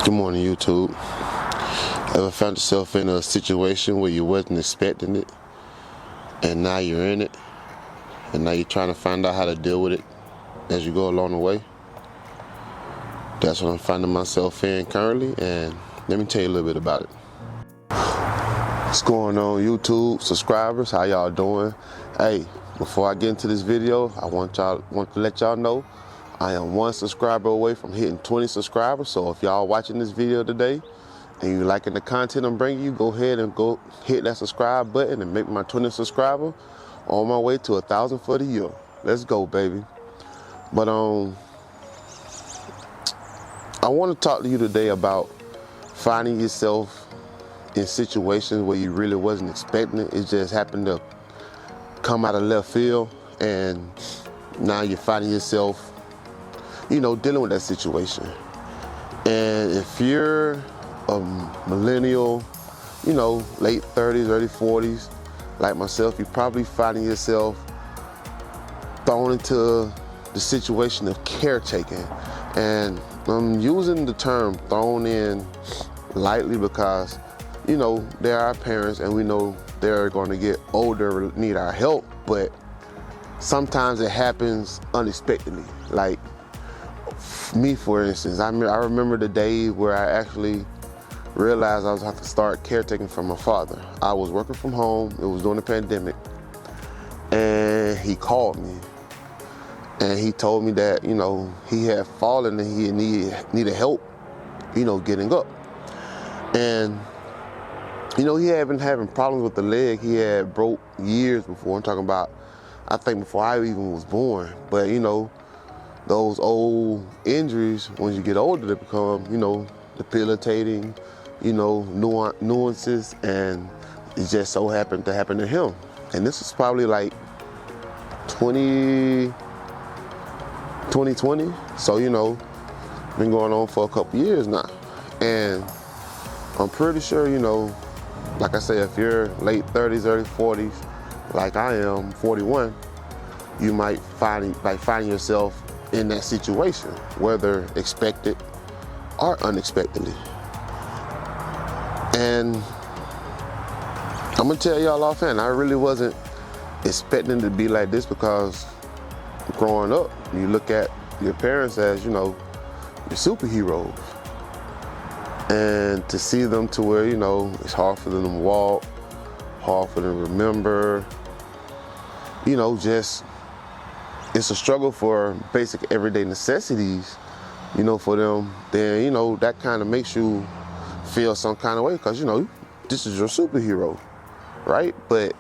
Good morning, YouTube. Ever found yourself in a situation where you wasn't expecting it, and now you're in it, and now you're trying to find out how to deal with it as you go along the way? That's what I'm finding myself in currently, and let me tell you a little bit about it. What's going on, YouTube subscribers? How y'all doing? Hey, before I get into this video, I want to let y'all know I am 1 subscriber away from hitting 20 subscribers. So if y'all watching this video today and you liking the content I'm bringing you, go ahead and go hit that subscribe button and make my 20 subscriber. On my way to 1,000 for the year. Let's go, baby. But I want to talk to you today about finding yourself in situations where you really wasn't expecting it. It just happened to come out of left field, and now you're finding yourself dealing with that situation. And if you're a millennial, late 30s, early 40s, like myself, you're probably finding yourself thrown into the situation of caretaking. And I'm using the term thrown in lightly because, they're our parents and we know they're going to get older, need our help, but sometimes it happens unexpectedly. Like, me, for instance, I remember the day where I actually realized I was going to have to start caretaking for my father. I was working from home. It was during the pandemic. And he called me. And he told me that, he had fallen and he needed help, getting up. And, he had been having problems with the leg. He had broke years before. I'm talking about, I think before I even was born. But, those old injuries, when you get older, they become, debilitating, nuances, and it just so happened to happen to him. And this was probably like 2020, so, been going on for a couple years now. And I'm pretty sure, like I said, if you're late 30s, early 40s, like I am, 41, you might find yourself in that situation, whether expected or unexpectedly. And I'm gonna tell y'all offhand, I really wasn't expecting it to be like this, because growing up, you look at your parents as, your superheroes. And to see them to where, it's hard for them to walk, hard for them to remember, it's a struggle for basic everyday necessities, for them, then, that kind of makes you feel some kind of way, because, this is your superhero, right? But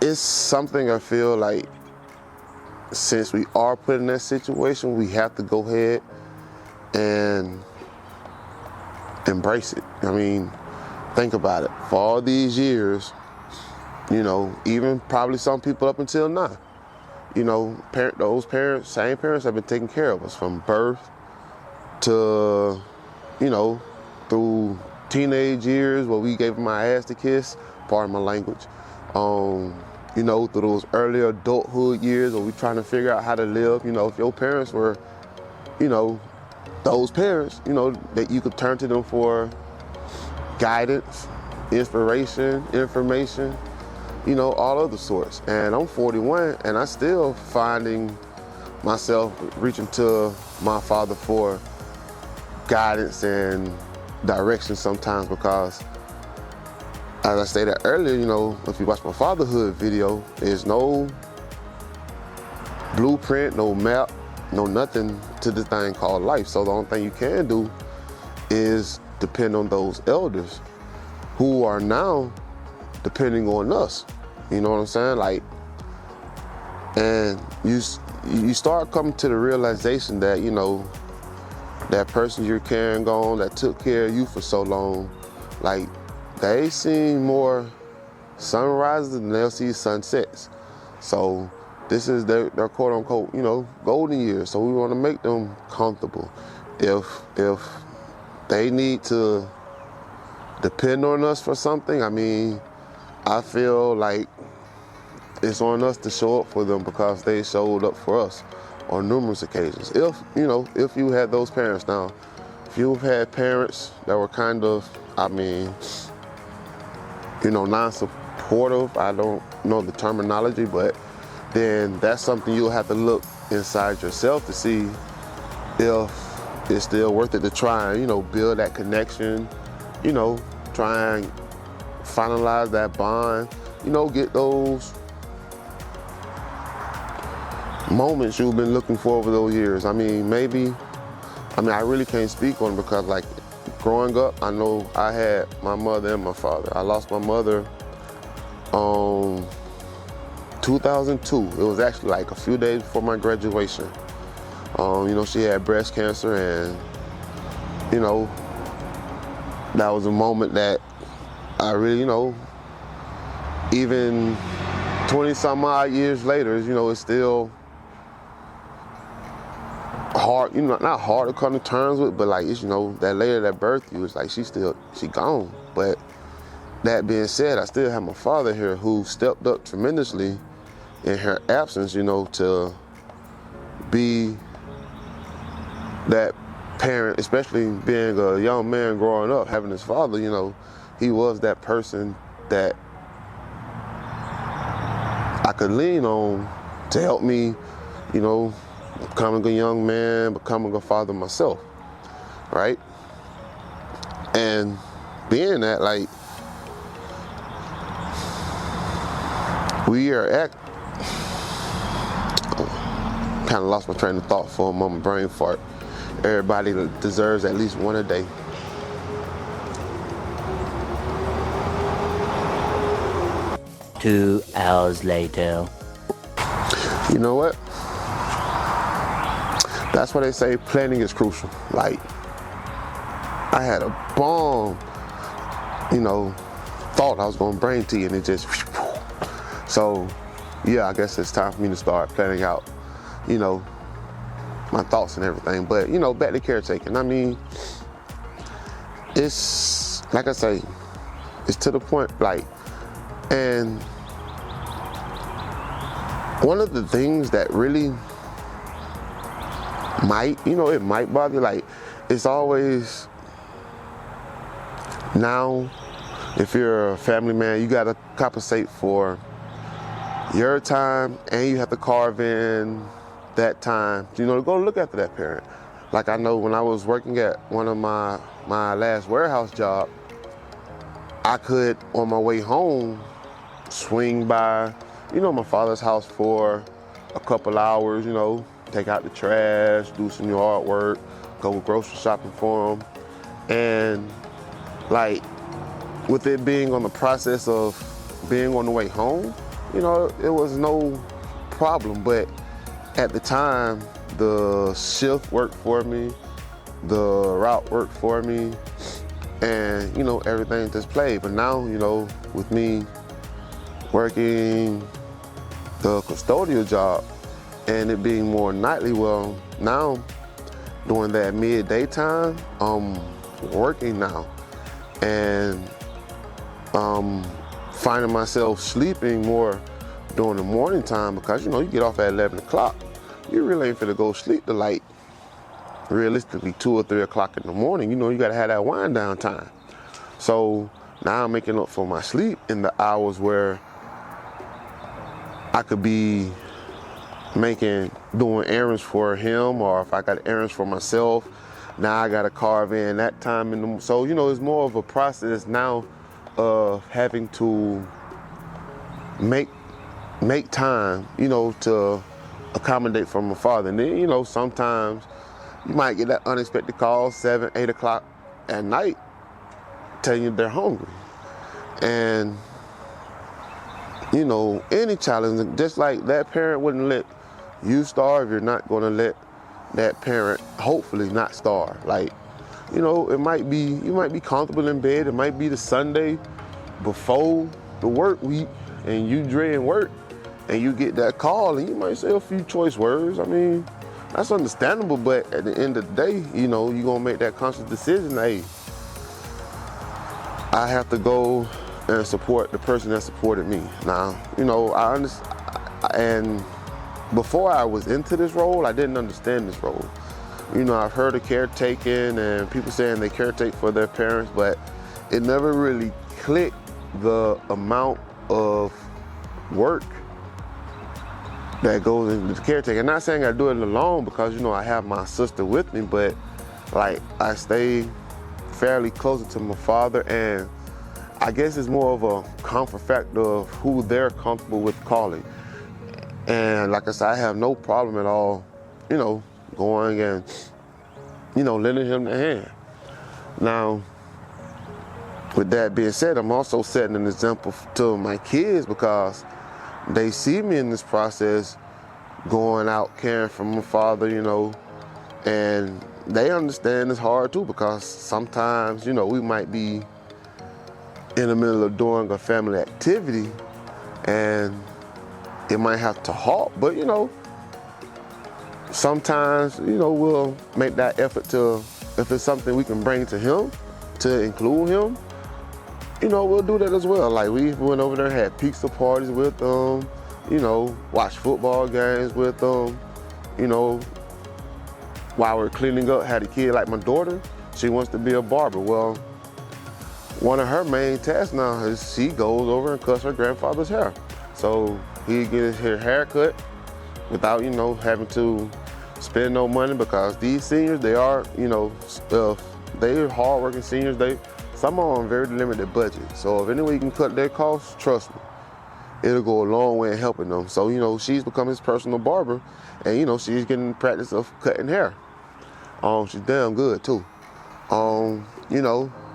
it's something I feel like, since we are put in that situation, we have to go ahead and embrace it. I mean, think about it. For all these years, even probably some people up until now, those parents, same parents, have been taking care of us from birth to, through teenage years where we gave them our ass to kiss, pardon my language, through those early adulthood years where we trying to figure out how to live. If your parents were, those parents, that you could turn to them for guidance, inspiration, information, all other sorts. And I'm 41, and I still finding myself reaching to my father for guidance and direction sometimes, because, as I stated earlier, if you watch my fatherhood video, there's no blueprint, no map, no nothing to this thing called life. So the only thing you can do is depend on those elders who are now depending on us. You know what I'm saying? Like, and you start coming to the realization that, that person you're carrying on, that took care of you for so long, like, they seen more sunrises than they'll see sunsets. So this is their quote unquote, golden years. So we want to make them comfortable. If they need to depend on us for something, I mean, I feel like it's on us to show up for them, because they showed up for us on numerous occasions. If you had those parents now, if you've had parents that were kind of, non-supportive, I don't know the terminology, but then that's something you'll have to look inside yourself to see if it's still worth it to try and, build that connection, try and finalize that bond, get those moments you've been looking for over those years. I really can't speak on it because, like, growing up, I know I had my mother and my father. I lost my mother 2002. It was actually like a few days before my graduation. She had breast cancer, and that was a moment that I really, even 20 some odd years later, it's still hard, not hard to come to terms with, but like, it's, that lady that birthed you, it's like she gone. But that being said, I still have my father here who stepped up tremendously in her absence, to be that parent, especially being a young man growing up, having his father, he was that person that I could lean on to help me, becoming a young man, becoming a father myself, right? And being that, like, we are at, kind of lost my train of thought for a moment, brain fart. Everybody deserves at least one a day. Two hours later. You know what? That's why they say planning is crucial. Like, I had a bomb, thought I was gonna bring to you, and it just, so yeah, I guess it's time for me to start planning out, my thoughts and everything. But, back to caretaking. It's, like I say, it's to the point, like, and one of the things that really might, it might bother you, like, it's always, now, if you're a family man, you gotta compensate for your time, and you have to carve in that time, to go look after that parent. Like, I know when I was working at one of my last warehouse job, I could, on my way home, swing by, my father's house for a couple hours, take out the trash, do some yard work, go grocery shopping for him. And, like, with it being on the process of being on the way home, it was no problem. But at the time, the shift worked for me, the route worked for me, and, everything just played. But now, with me working the custodial job and it being more nightly, well, now during that midday time, I'm working now, and finding myself sleeping more during the morning time because, you get off at 11 o'clock. You really ain't finna go sleep till, like, realistically 2 or 3 o'clock in the morning. You gotta have that wind down time. So now I'm making up for my sleep in the hours where I could be doing errands for him, or if I got errands for myself, now I gotta carve in that time in the, so, it's more of a process now of having to make time, to accommodate for my father. And then, sometimes you might get that unexpected call, 7, 8 o'clock at night, telling you they're hungry. And, any challenge, just like that parent wouldn't let you starve, you're not gonna let that parent hopefully not starve. Like, it might be, you might be comfortable in bed, it might be the Sunday before the work week, and you dreading work, and you get that call, and you might say a few choice words. That's understandable, but at the end of the day, you're gonna make that conscious decision, hey, I have to go and support the person that supported me. Now, I understand, and before I was into this role, I didn't understand this role. I've heard of caretaking and people saying they caretake for their parents, but it never really clicked the amount of work that goes into the caretaking. I'm not saying I do it alone because, I have my sister with me, but like I stay fairly closer to my father, and I guess it's more of a comfort factor of who they're comfortable with calling. And like I said, I have no problem at all, going and, lending him the hand. Now, with that being said, I'm also setting an example to my kids because they see me in this process going out caring for my father, and they understand it's hard too because sometimes, we might be in the middle of doing a family activity and it might have to halt, but sometimes, we'll make that effort to, if it's something we can bring to him, to include him, we'll do that as well. Like we went over there, had pizza parties with them, watched football games with them, while we're cleaning up, had a kid like my daughter, she wants to be a barber. Well, one of her main tasks now is she goes over and cuts her grandfather's hair. So he gets his hair cut without, having to spend no money because these seniors, they are, they're hardworking seniors. Some are on very limited budget. So if any way you can cut their costs, trust me, it'll go a long way in helping them. So, she's become his personal barber and, she's getting practice of cutting hair. She's damn good too.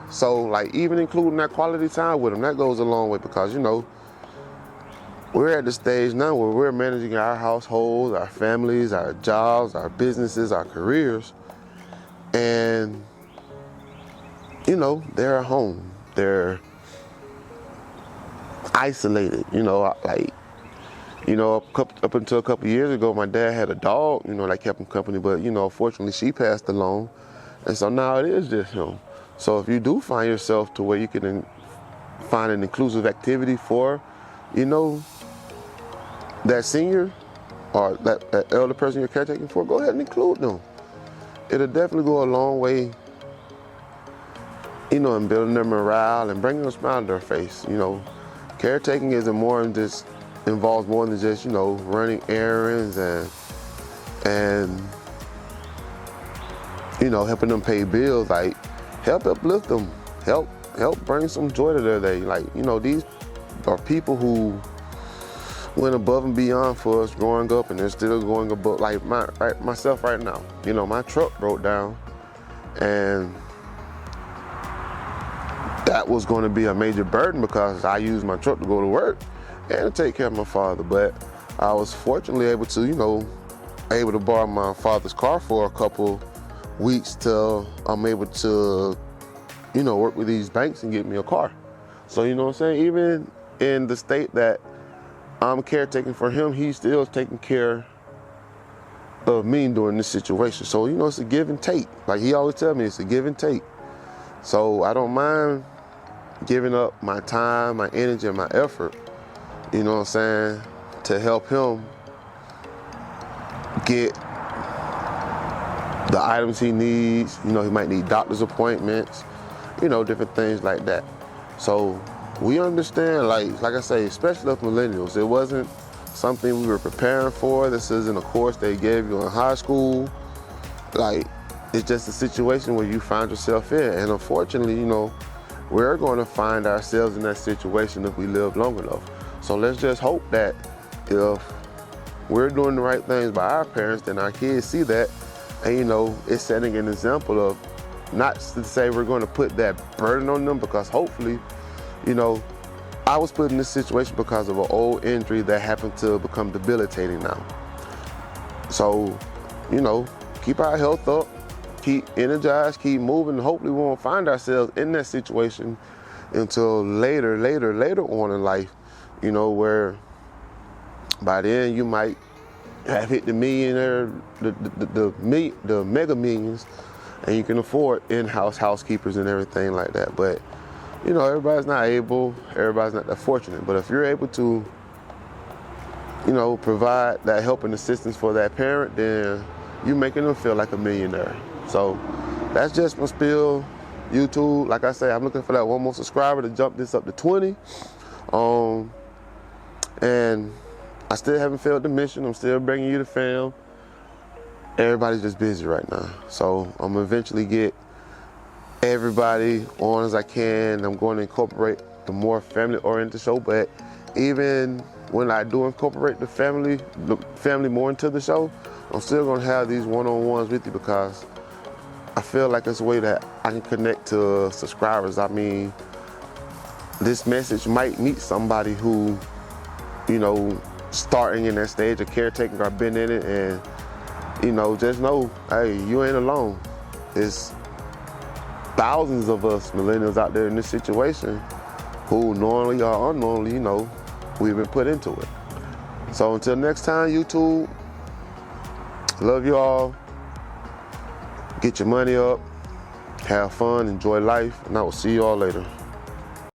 So like even including that quality time with him, that goes a long way because, we're at the stage now where we're managing our households, our families, our jobs, our businesses, our careers, and they're at home. They're isolated. Up until a couple of years ago, my dad had a dog. That kept him company, but unfortunately, she passed along, and so now it is just him. So if you do find yourself to where you can find an inclusive activity for, that senior or that elder person you're caretaking for, go ahead and include them. It'll definitely go a long way, in building their morale and bringing a smile to their face. Caretaking involves more than just, running errands and helping them pay bills. Like, help uplift them, help bring some joy to their day. Like, these are people who went above and beyond for us growing up, and they're still going above. Like myself right now, my truck broke down, and that was going to be a major burden because I used my truck to go to work and to take care of my father. But I was fortunately able to borrow my father's car for a couple weeks till I'm able to, work with these banks and get me a car. So you know what I'm saying? Even in the state that I'm caretaking for him, he's still taking care of me during this situation. So, it's a give and take. Like he always tells me, it's a give and take. So I don't mind giving up my time, my energy, and my effort, to help him get the items he needs. He might need doctor's appointments, different things like that. So we understand, like I say, especially with millennials, it wasn't something we were preparing for. This isn't a course they gave you in high school. Like, it's just a situation where you find yourself in. And unfortunately, we're going to find ourselves in that situation if we live long enough. So let's just hope that if we're doing the right things by our parents, then our kids see that. And, it's setting an example of, not to say we're going to put that burden on them, because hopefully, I was put in this situation because of an old injury that happened to become debilitating now. So, keep our health up, keep energized, keep moving, and hopefully we won't find ourselves in that situation until later on in life, where by then you might have hit the millionaire, the mega millions, and you can afford in-house housekeepers and everything like that. But everybody's not that fortunate. But if you're able to, provide that help and assistance for that parent, then you making them feel like a millionaire. So that's just my spiel. YouTube, like I say, I'm looking for that one more subscriber to jump this up to 20. And I still haven't failed the mission. I'm still bringing you the fam. Everybody's just busy right now. So I'm gonna eventually get everybody on as I can. I'm going to incorporate the more family-oriented show, but even when I do incorporate the family more into the show, I'm still gonna have these one-on-ones with you because I feel like it's a way that I can connect to subscribers. I mean, this message might meet somebody who, you know, starting in that stage of caretaking or been in it, and, you know, just know, hey, you ain't alone. It's thousands of us millennials out there in this situation who knowingly or unknowingly, you know, we've been put into it. So until next time, YouTube, love you all. Get your money up, have fun, enjoy life, and I will see you all later.